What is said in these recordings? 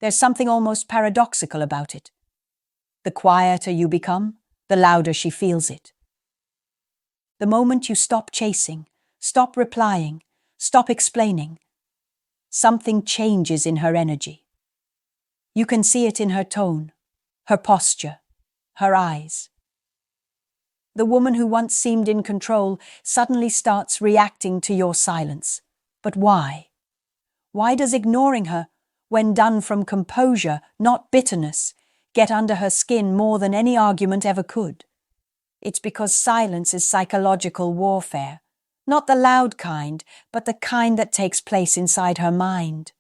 There's something almost paradoxical about it. The quieter you become, the louder she feels it. The moment you stop chasing, stop replying, stop explaining, something changes in her energy. You can see it in her tone, her posture, her eyes. The woman who once seemed in control suddenly starts reacting to your silence. But why? Why does ignoring her, when done from composure, not bitterness, get under her skin more than any argument ever could? It's because silence is psychological warfare, not the loud kind, but the kind that takes place inside her mind.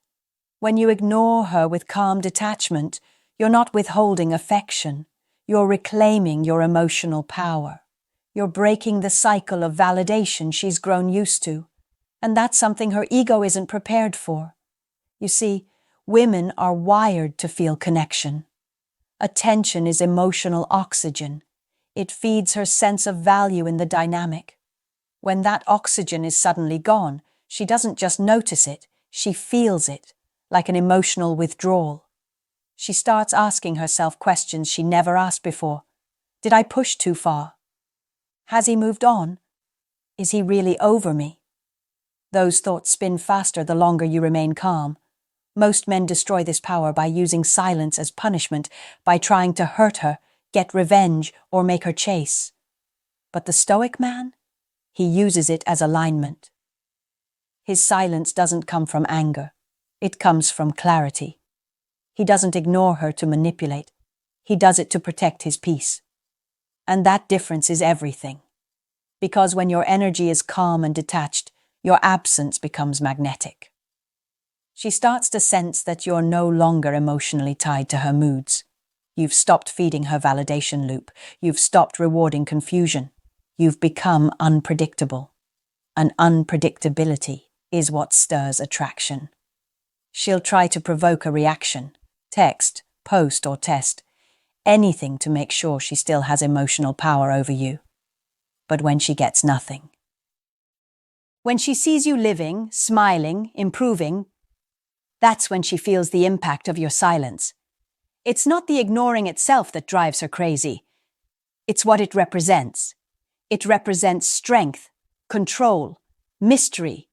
When you ignore her with calm detachment, you're not withholding affection. You're reclaiming your emotional power. You're breaking the cycle of validation she's grown used to. And that's something her ego isn't prepared for. You see, women are wired to feel connection. Attention is emotional oxygen. It feeds her sense of value in the dynamic. When that oxygen is suddenly gone, she doesn't just notice it, she feels it, like an emotional withdrawal. She starts asking herself questions she never asked before. Did I push too far? Has he moved on? Is he really over me? Those thoughts spin faster the longer you remain calm. Most men destroy this power by using silence as punishment, by trying to hurt her, get revenge, or make her chase. But the Stoic man? He uses it as alignment. His silence doesn't come from anger. It comes from clarity. He doesn't ignore her to manipulate. He does it to protect his peace. And that difference is everything. Because when your energy is calm and detached, your absence becomes magnetic. She starts to sense that you're no longer emotionally tied to her moods. You've stopped feeding her validation loop. You've stopped rewarding confusion. You've become unpredictable. And unpredictability is what stirs attraction. She'll try to provoke a reaction, text, post, or test, anything to make sure she still has emotional power over you. But when she gets nothing, when she sees you living, smiling, improving, that's when she feels the impact of your silence. It's not the ignoring itself that drives her crazy. It's what it represents. It represents strength, control, mystery.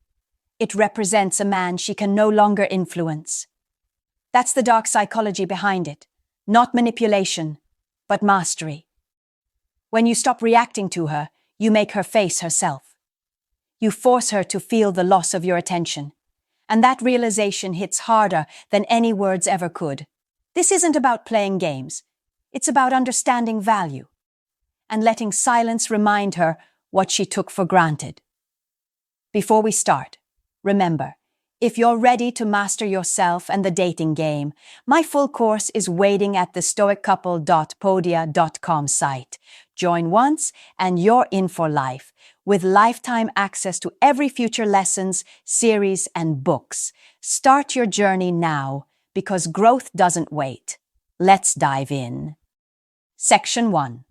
It represents a man she can no longer influence. That's the dark psychology behind it. Not manipulation, but mastery. When you stop reacting to her, you make her face herself. You force her to feel the loss of your attention. And that realization hits harder than any words ever could. This isn't about playing games. It's about understanding value and letting silence remind her what she took for granted. Before we start, remember, if you're ready to master yourself and the dating game, my full course is waiting at the stoiccouple.podia.com site. Join once and you're in for life, with lifetime access to every future lessons, series, and books. Start your journey now, because growth doesn't wait. Let's dive in. Section 1.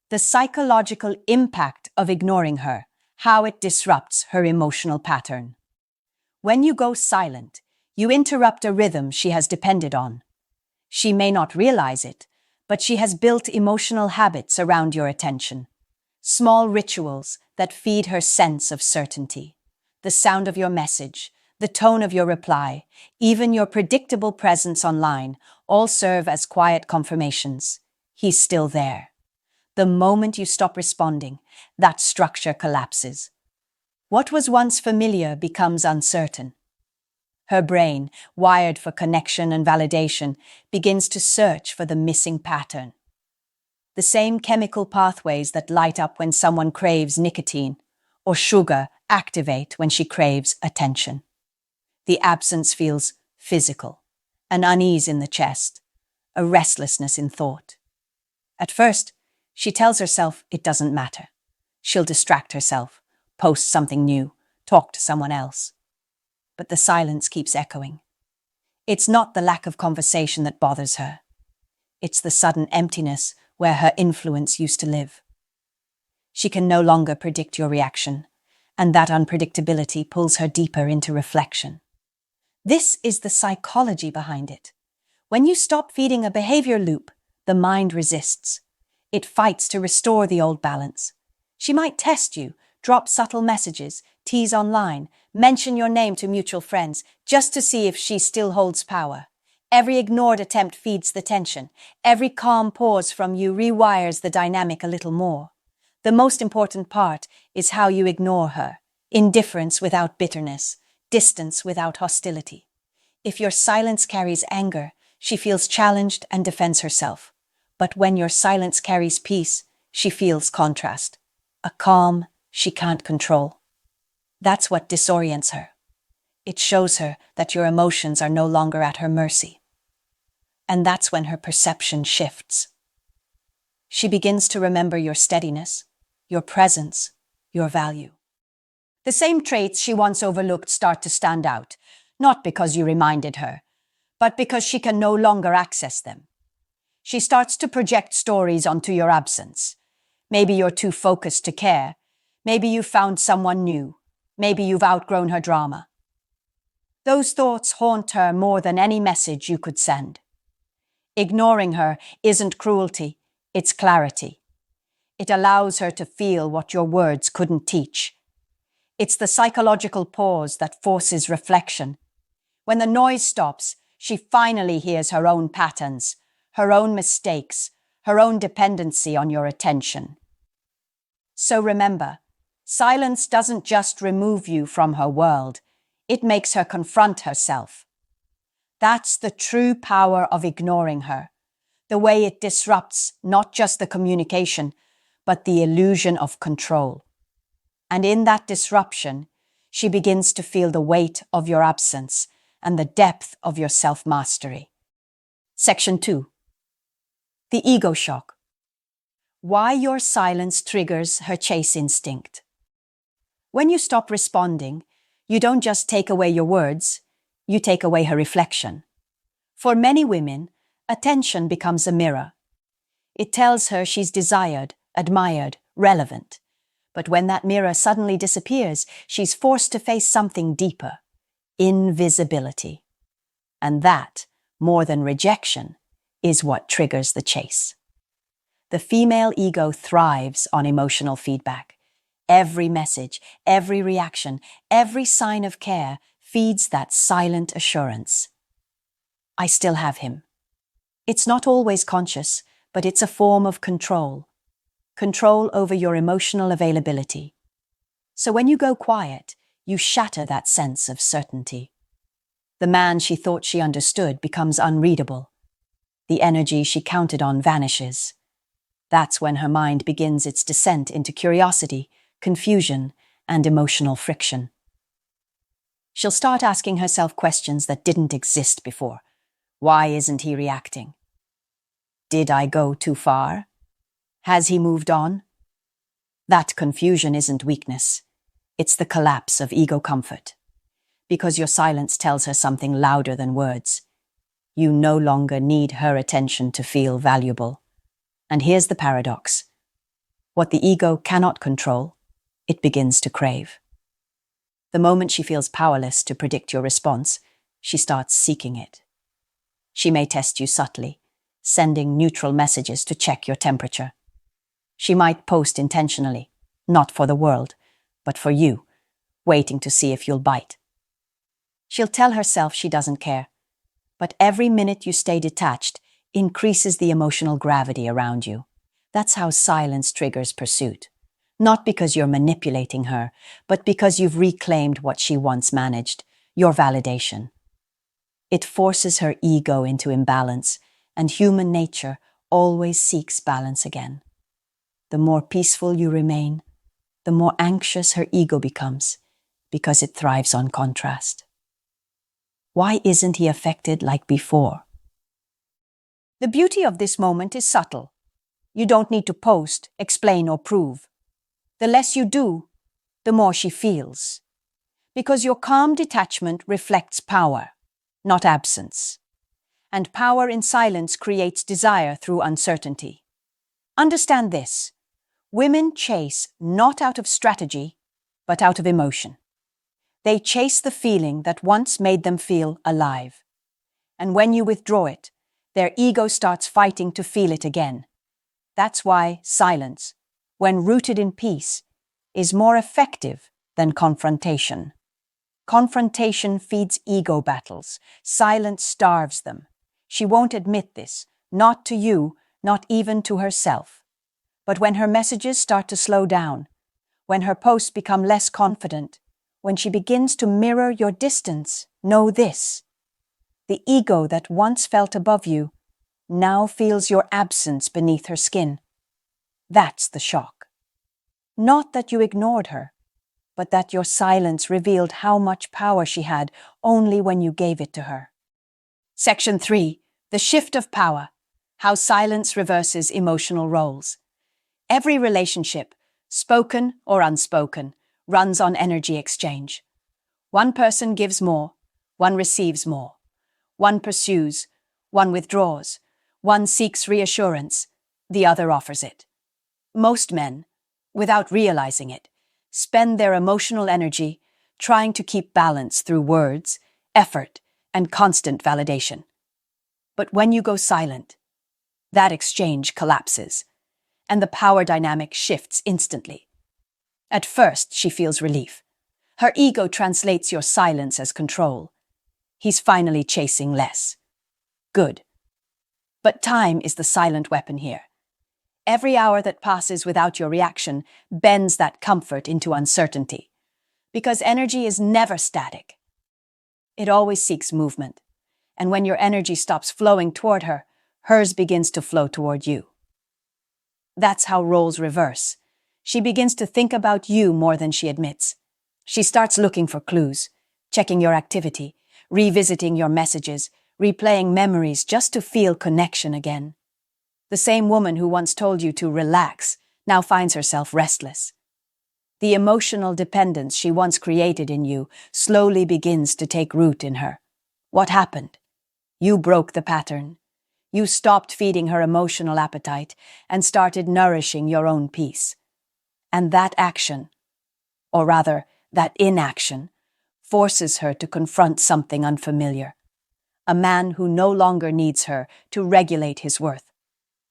The psychological impact of ignoring her, how it disrupts her emotional pattern. When you go silent, you interrupt a rhythm she has depended on. She may not realize it, but she has built emotional habits around your attention. Small rituals that feed her sense of certainty. The sound of your message, the tone of your reply, even your predictable presence online, all serve as quiet confirmations. He's still there. The moment you stop responding, that structure collapses. What was once familiar becomes uncertain. Her brain, wired for connection and validation, begins to search for the missing pattern. The same chemical pathways that light up when someone craves nicotine or sugar activate when she craves attention. The absence feels physical, an unease in the chest, a restlessness in thought. At first, she tells herself it doesn't matter. She'll distract herself, post something new, talk to someone else. But the silence keeps echoing. It's not the lack of conversation that bothers her. It's the sudden emptiness where her influence used to live. She can no longer predict your reaction, and that unpredictability pulls her deeper into reflection. This is the psychology behind it. When you stop feeding a behavior loop, the mind resists. It fights to restore the old balance. She might test you, drop subtle messages, tease online, mention your name to mutual friends, just to see if she still holds power. Every ignored attempt feeds the tension. Every calm pause from you rewires the dynamic a little more. The most important part is how you ignore her. Indifference without bitterness, distance without hostility. If your silence carries anger, she feels challenged and defends herself. But when your silence carries peace, she feels contrast. A calm she can't control. That's what disorients her. It shows her that your emotions are no longer at her mercy. And that's when her perception shifts. She begins to remember your steadiness, your presence, your value. The same traits she once overlooked start to stand out, not because you reminded her, but because she can no longer access them. She starts to project stories onto your absence. Maybe you're too focused to care. Maybe you found someone new. Maybe you've outgrown her drama. Those thoughts haunt her more than any message you could send. Ignoring her isn't cruelty, it's clarity. It allows her to feel what your words couldn't teach. It's the psychological pause that forces reflection. When the noise stops, she finally hears her own patterns, her own mistakes, her own dependency on your attention. So remember, silence doesn't just remove you from her world, it makes her confront herself. That's the true power of ignoring her, the way it disrupts not just the communication, but the illusion of control. And in that disruption, she begins to feel the weight of your absence and the depth of your self-mastery. Section 2. The ego shock. Why your silence triggers her chase instinct. When you stop responding, you don't just take away your words, you take away her reflection. For many women, attention becomes a mirror. It tells her she's desired, admired, relevant. But when that mirror suddenly disappears, she's forced to face something deeper: invisibility. And that, more than rejection, is what triggers the chase. The female ego thrives on emotional feedback. Every message, every reaction, every sign of care feeds that silent assurance. I still have him. It's not always conscious, but it's a form of control. Control over your emotional availability. So when you go quiet, you shatter that sense of certainty. The man she thought she understood becomes unreadable. The energy she counted on vanishes. That's when her mind begins its descent into curiosity, confusion, and emotional friction. She'll start asking herself questions that didn't exist before. Why isn't he reacting? Did I go too far? Has he moved on? That confusion isn't weakness. It's the collapse of ego comfort. Because your silence tells her something louder than words. You no longer need her attention to feel valuable. And here's the paradox. What the ego cannot control, it begins to crave. The moment she feels powerless to predict your response, she starts seeking it. She may test you subtly, sending neutral messages to check your temperature. She might post intentionally, not for the world, but for you, waiting to see if you'll bite. She'll tell herself she doesn't care, but every minute you stay detached increases the emotional gravity around you. That's how silence triggers pursuit. Not because you're manipulating her, but because you've reclaimed what she once managed, your validation. It forces her ego into imbalance, and human nature always seeks balance again. The more peaceful you remain, the more anxious her ego becomes, because it thrives on contrast. Why isn't he affected like before? The beauty of this moment is subtle. You don't need to post, explain, or prove. The less you do, the more she feels. Because your calm detachment reflects power, not absence. And power in silence creates desire through uncertainty. Understand this. Women chase not out of strategy, but out of emotion. They chase the feeling that once made them feel alive. And when you withdraw it, Their ego starts fighting to feel it again. That's why silence, when rooted in peace, is more effective than confrontation. Confrontation feeds ego battles. Silence starves them. She won't admit this, not to you, not even to herself. But when her messages start to slow down, when her posts become less confident, when she begins to mirror your distance, know this: the ego that once felt above you now feels your absence beneath her skin. That's the shock. Not that you ignored her, but that your silence revealed how much power she had only when you gave it to her. Section 3. The shift of power. How silence reverses emotional roles. Every relationship, spoken or unspoken, runs on energy exchange. One person gives more, one receives more. One pursues, one withdraws. One seeks reassurance, the other offers it. Most men, without realizing it, spend their emotional energy trying to keep balance through words, effort, and constant validation. But when you go silent, that exchange collapses, and the power dynamic shifts instantly. At first, she feels relief. Her ego translates your silence as control. He's finally chasing less. Good. But time is the silent weapon here. Every hour that passes without your reaction bends that comfort into uncertainty. Because energy is never static. It always seeks movement. And when your energy stops flowing toward her, hers begins to flow toward you. That's how roles reverse. She begins to think about you more than she admits. She starts looking for clues, checking your activity, revisiting your messages, replaying memories just to feel connection again. The same woman who once told you to relax now finds herself restless. The emotional dependence she once created in you slowly begins to take root in her. What happened? You broke the pattern. You stopped feeding her emotional appetite and started nourishing your own peace. And that action, or rather, that inaction, forces her to confront something unfamiliar. A man who no longer needs her to regulate his worth.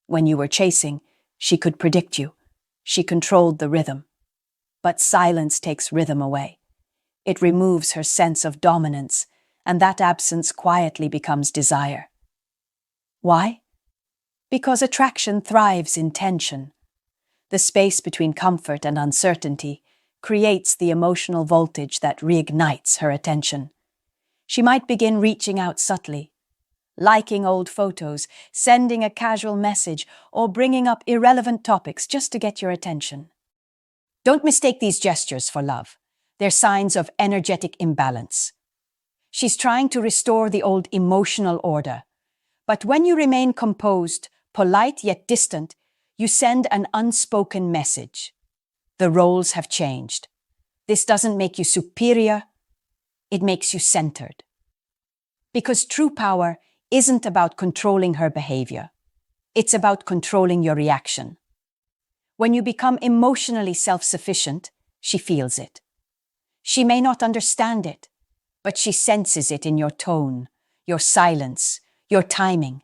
When you were chasing, she could predict you. She controlled the rhythm. But silence takes rhythm away. It removes her sense of dominance, and that absence quietly becomes desire. Why? Because attraction thrives in tension. The space between comfort and uncertainty creates the emotional voltage that reignites her attention. She might begin reaching out subtly, liking old photos, sending a casual message, or bringing up irrelevant topics just to get your attention. Don't mistake these gestures for love. They're signs of energetic imbalance. She's trying to restore the old emotional order. But when you remain composed, polite yet distant, you send an unspoken message. The roles have changed. This doesn't make you superior, it makes you centered. Because true power isn't about controlling her behavior. It's about controlling your reaction. When you become emotionally self-sufficient, she feels it. She may not understand it, but she senses it in your tone, your silence, your timing.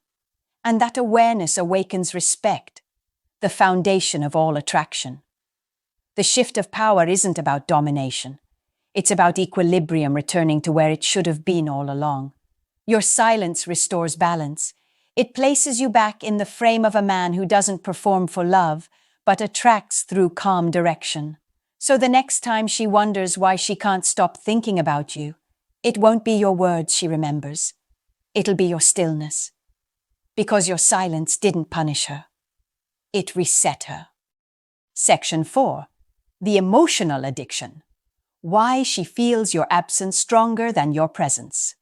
And that awareness awakens respect, the foundation of all attraction. The shift of power isn't about domination. It's about equilibrium returning to where it should have been all along. Your silence restores balance. It places you back in the frame of a man who doesn't perform for love, but attracts through calm direction. So the next time she wonders why she can't stop thinking about you, it won't be your words she remembers. It'll be your stillness. Because your silence didn't punish her. It reset her. Section 4. The emotional addiction. Why she feels your absence stronger than your presence.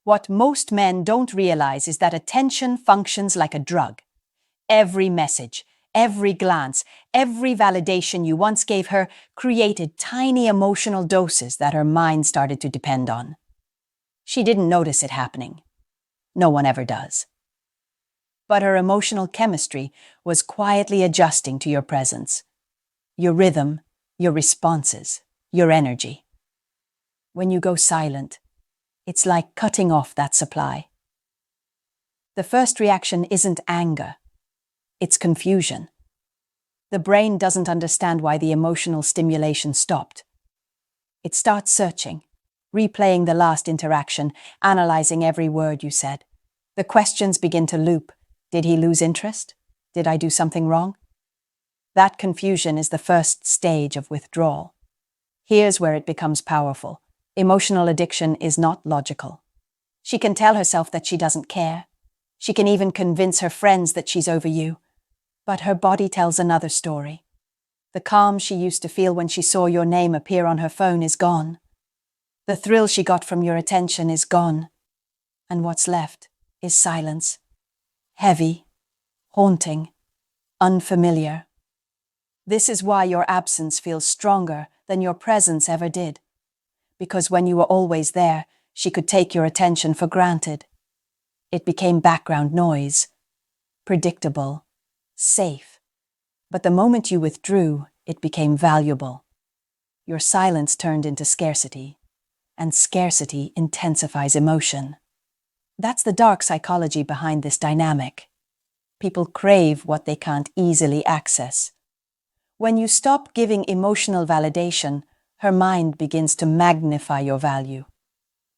What most men don't realize is that attention functions like a drug. Every message, every glance, every validation you once gave her created tiny emotional doses that her mind started to depend on. She didn't notice it happening. No one ever does. But her emotional chemistry was quietly adjusting to your presence, your rhythm, your responses, your energy. When you go silent, it's like cutting off that supply. The first reaction isn't anger, it's confusion. The brain doesn't understand why the emotional stimulation stopped. It starts searching, replaying the last interaction, analyzing every word you said. The questions begin to loop. Did he lose interest? Did I do something wrong? That confusion is the first stage of withdrawal. Here's where it becomes powerful. Emotional addiction is not logical. She can tell herself that she doesn't care. She can even convince her friends that she's over you. But her body tells another story. The calm she used to feel when she saw your name appear on her phone is gone. The thrill she got from your attention is gone. And what's left is silence. Heavy, haunting, unfamiliar. This is why your absence feels stronger than your presence ever did. Because when you were always there, she could take your attention for granted. It became background noise, predictable, safe. But the moment you withdrew, it became valuable. Your silence turned into scarcity, and scarcity intensifies emotion. That's the dark psychology behind this dynamic. People crave what they can't easily access. When you stop giving emotional validation, her mind begins to magnify your value.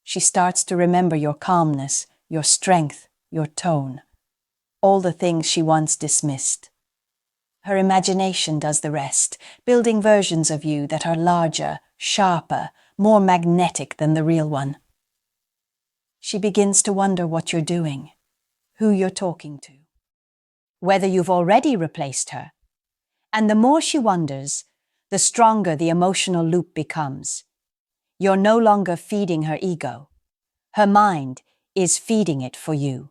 She starts to remember your calmness, your strength, your tone, all the things she once dismissed. Her imagination does the rest, building versions of you that are larger, sharper, more magnetic than the real one. She begins to wonder what you're doing, who you're talking to, whether you've already replaced her. And the more she wonders, the stronger the emotional loop becomes. You're no longer feeding her ego. Her mind is feeding it for you.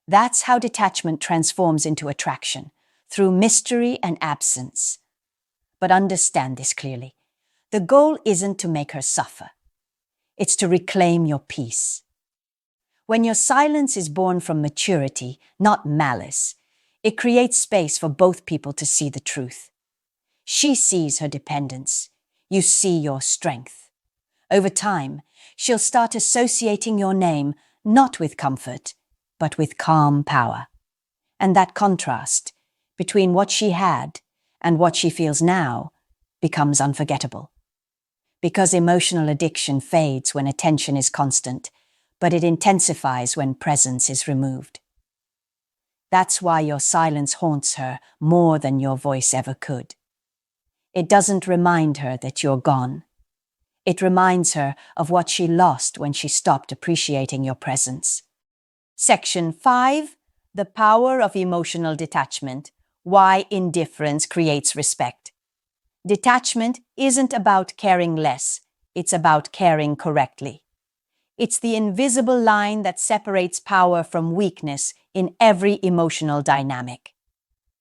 That's how detachment transforms into attraction, through mystery and absence. But understand this clearly. The goal isn't to make her suffer. It's to reclaim your peace. When your silence is born from maturity, not malice, it creates space for both people to see the truth. She sees her dependence. You see your strength. Over time, she'll start associating your name not with comfort, but with calm power. And that contrast between what she had and what she feels now becomes unforgettable. Because emotional addiction fades when attention is constant, but it intensifies when presence is removed. That's why your silence haunts her more than your voice ever could. It doesn't remind her that you're gone. It reminds her of what she lost when she stopped appreciating your presence. Section 5. The power of emotional detachment. Why indifference creates respect. Detachment isn't about caring less, it's about caring correctly. It's the invisible line that separates power from weakness in every emotional dynamic.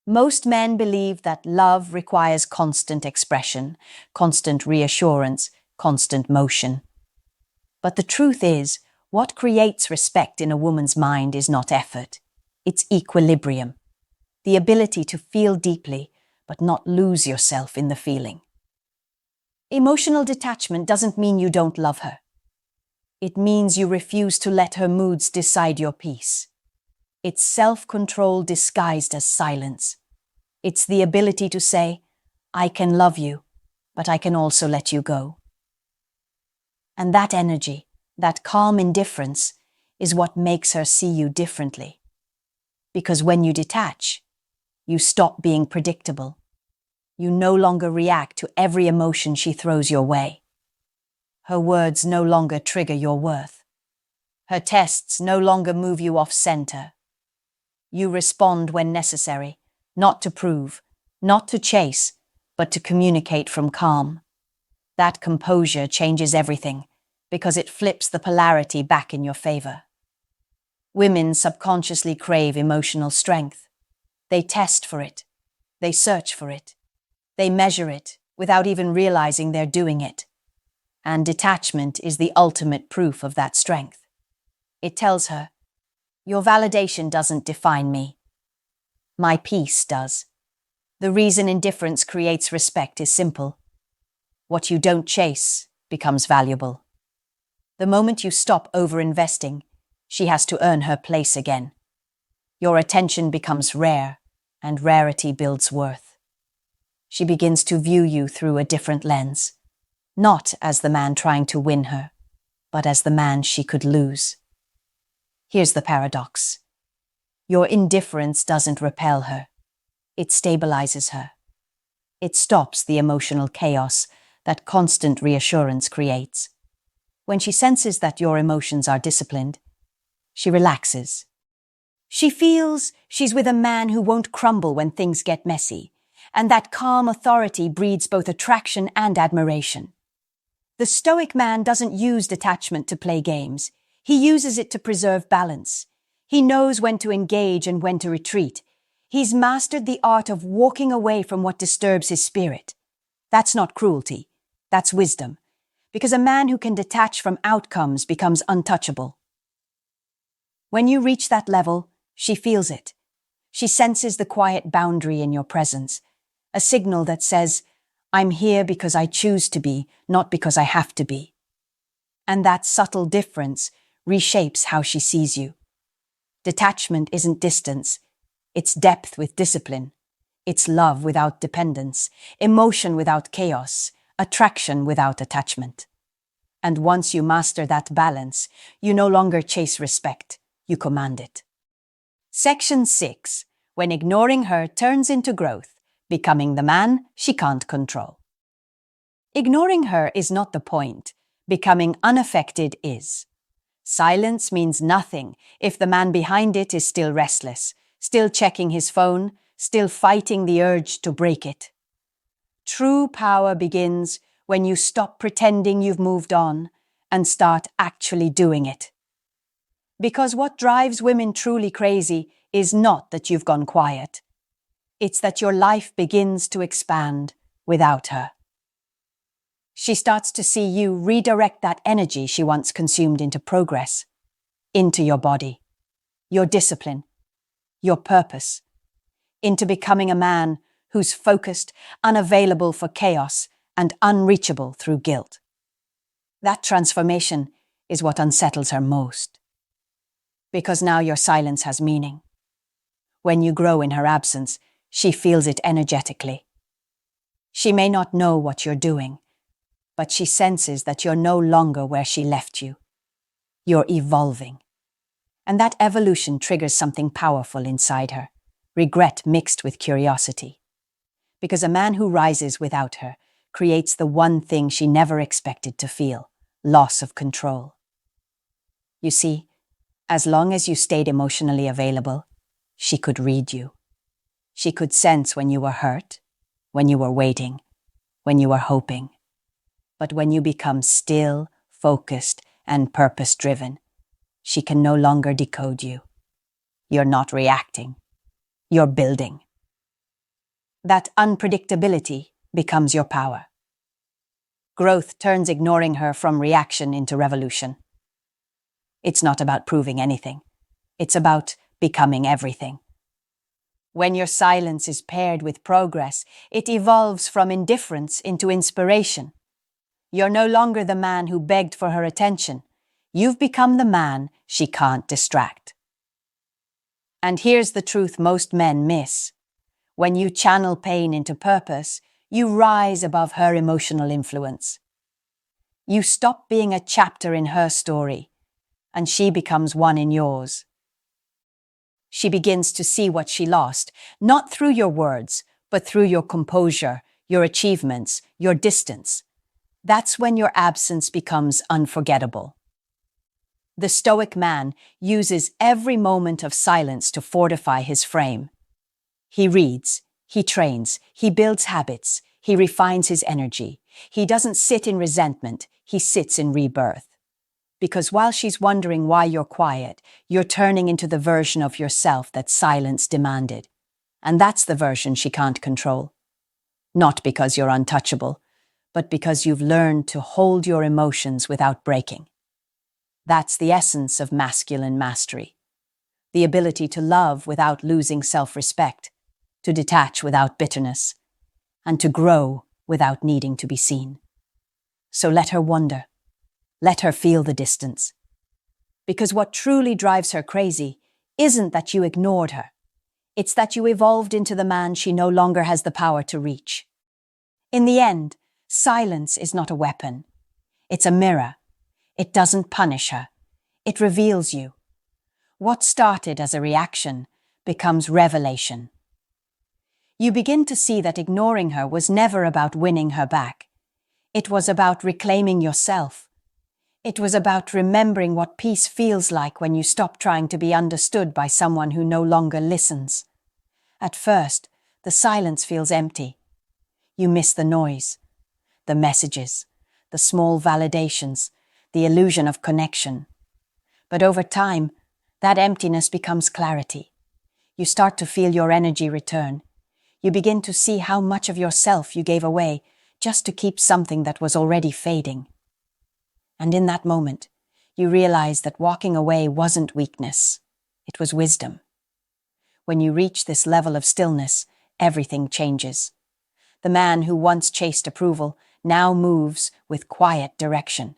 Most men believe that love requires constant expression, constant reassurance, constant motion. But the truth is, what creates respect in a woman's mind is not effort. It's equilibrium. The ability to feel deeply, but not lose yourself in the feeling. Emotional detachment doesn't mean you don't love her. It means you refuse to let her moods decide your peace. It's self-control disguised as silence. It's the ability to say, I can love you, but I can also let you go. And that energy, that calm indifference, is what makes her see you differently. Because when you detach, you stop being predictable. You no longer react to every emotion she throws your way. Her words no longer trigger your worth. Her tests no longer move you off center. You respond when necessary, not to prove, not to chase, but to communicate from calm. That composure changes everything, because it flips the polarity back in your favor. Women subconsciously crave emotional strength. They test for it. They search for it. They measure it without even realizing they're doing it. And detachment is the ultimate proof of that strength. It tells her, your validation doesn't define me. My peace does. The reason indifference creates respect is simple. What you don't chase becomes valuable. The moment you stop over-investing, she has to earn her place again. Your attention becomes rare, and rarity builds worth. She begins to view you through a different lens, not as the man trying to win her, but as the man she could lose. Here's the paradox. Your indifference doesn't repel her. It stabilizes her. It stops the emotional chaos that constant reassurance creates. When she senses that your emotions are disciplined, she relaxes. She feels she's with a man who won't crumble when things get messy, and that calm authority breeds both attraction and admiration. The Stoic man doesn't use detachment to play games. He uses it to preserve balance. He knows when to engage and when to retreat. He's mastered the art of walking away from what disturbs his spirit. That's not cruelty. That's wisdom. Because a man who can detach from outcomes becomes untouchable. When you reach that level, she feels it. She senses the quiet boundary in your presence, a signal that says, I'm here because I choose to be, not because I have to be. And that subtle difference reshapes how she sees you. Detachment isn't distance. It's depth with discipline. It's love without dependence, emotion without chaos, attraction without attachment. And once you master that balance, you no longer chase respect, you command it. Section 6. When ignoring her turns into growth, becoming the man she can't control. Ignoring her is not the point. Becoming unaffected is. Silence means nothing if the man behind it is still restless, still checking his phone, still fighting the urge to break it. True power begins when you stop pretending you've moved on and start actually doing it. Because what drives women truly crazy is not that you've gone quiet. It's that your life begins to expand without her. She starts to see you redirect that energy she once consumed into progress, into your body, your discipline, your purpose, into becoming a man who's focused, unavailable for chaos, and unreachable through guilt. That transformation is what unsettles her most. Because now your silence has meaning. When you grow in her absence, she feels it energetically. She may not know what you're doing, but she senses that you're no longer where she left you. You're evolving. And that evolution triggers something powerful inside her, regret mixed with curiosity. Because a man who rises without her creates the one thing she never expected to feel, loss of control. You see, as long as you stayed emotionally available, she could read you. She could sense when you were hurt, when you were waiting, when you were hoping. But when you become still, focused, and purpose-driven, she can no longer decode you. You're not reacting. You're building. That unpredictability becomes your power. Growth turns ignoring her from reaction into revolution. It's not about proving anything. It's about becoming everything. When your silence is paired with progress, it evolves from indifference into inspiration. You're no longer the man who begged for her attention. You've become the man she can't distract. And here's the truth most men miss. When you channel pain into purpose, you rise above her emotional influence. You stop being a chapter in her story, and she becomes one in yours. She begins to see what she lost, not through your words, but through your composure, your achievements, your distance. That's when your absence becomes unforgettable. The Stoic man uses every moment of silence to fortify his frame. He reads, he trains, he builds habits, he refines his energy. He doesn't sit in resentment, he sits in rebirth. Because while she's wondering why you're quiet, you're turning into the version of yourself that silence demanded. And that's the version she can't control. Not because you're untouchable, but because you've learned to hold your emotions without breaking. That's the essence of masculine mastery. The ability to love without losing self-respect, to detach without bitterness, and to grow without needing to be seen. So let her wonder. Let her feel the distance. Because what truly drives her crazy isn't that you ignored her. It's that you evolved into the man she no longer has the power to reach. In the end, silence is not a weapon. It's a mirror. It doesn't punish her. It reveals you. What started as a reaction becomes revelation. You begin to see that ignoring her was never about winning her back. It was about reclaiming yourself. It was about remembering what peace feels like when you stop trying to be understood by someone who no longer listens. At first, the silence feels empty. You miss the noise, the messages, the small validations, the illusion of connection. But over time, that emptiness becomes clarity. You start to feel your energy return. You begin to see how much of yourself you gave away just to keep something that was already fading. And in that moment, you realize that walking away wasn't weakness. It was wisdom. When you reach this level of stillness, everything changes. The man who once chased approval now moves with quiet direction.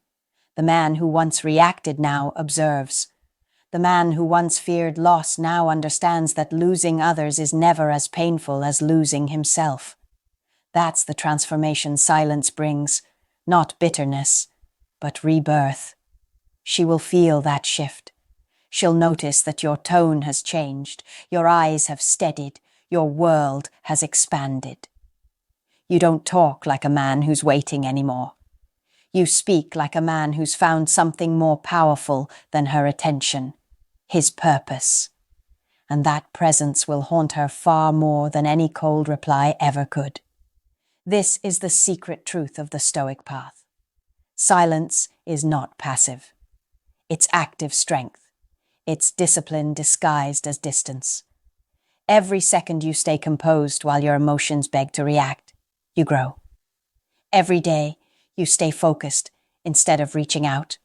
The man who once reacted now observes. The man who once feared loss now understands that losing others is never as painful as losing himself. That's the transformation silence brings, not bitterness, but rebirth. She will feel that shift. She'll notice that your tone has changed, your eyes have steadied, your world has expanded. You don't talk like a man who's waiting anymore. You speak like a man who's found something more powerful than her attention, his purpose. And that presence will haunt her far more than any cold reply ever could. This is the secret truth of the Stoic path. Silence is not passive. It's active strength. It's discipline disguised as distance. Every second you stay composed while your emotions beg to react, you grow. Every day you stay focused instead of reaching out,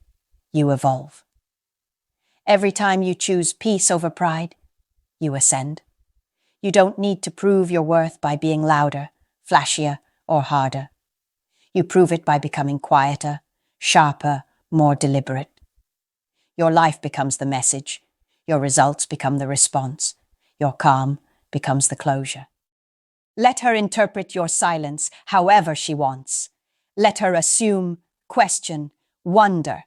you evolve. Every time you choose peace over pride, you ascend. You don't need to prove your worth by being louder, flashier, or harder. You prove it by becoming quieter, sharper, more deliberate. Your life becomes the message. Your results become the response. Your calm becomes the closure. Let her interpret your silence however she wants. Let her assume, question, wonder.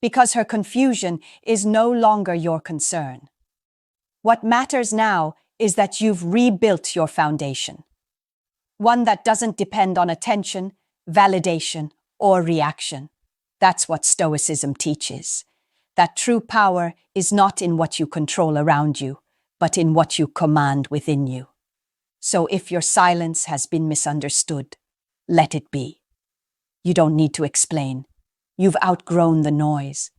Because her confusion is no longer your concern. What matters now is that you've rebuilt your foundation. One that doesn't depend on attention, validation, or reaction. That's what Stoicism teaches. That true power is not in what you control around you, but in what you command within you. So if your silence has been misunderstood, let it be. You don't need to explain. You've outgrown the noise.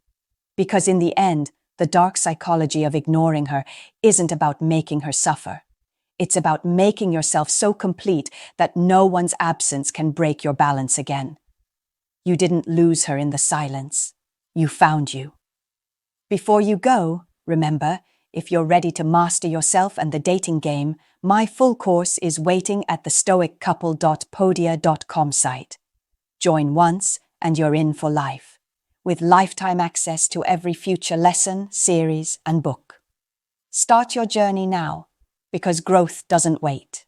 Because in the end, the dark psychology of ignoring her isn't about making her suffer. It's about making yourself so complete that no one's absence can break your balance again. You didn't lose her in the silence. You found you. Before you go, remember, if you're ready to master yourself and the dating game, my full course is waiting at the stoiccouple.podia.com site. Join once and you're in for life, with lifetime access to every future lesson, series, and book. Start your journey now, because growth doesn't wait.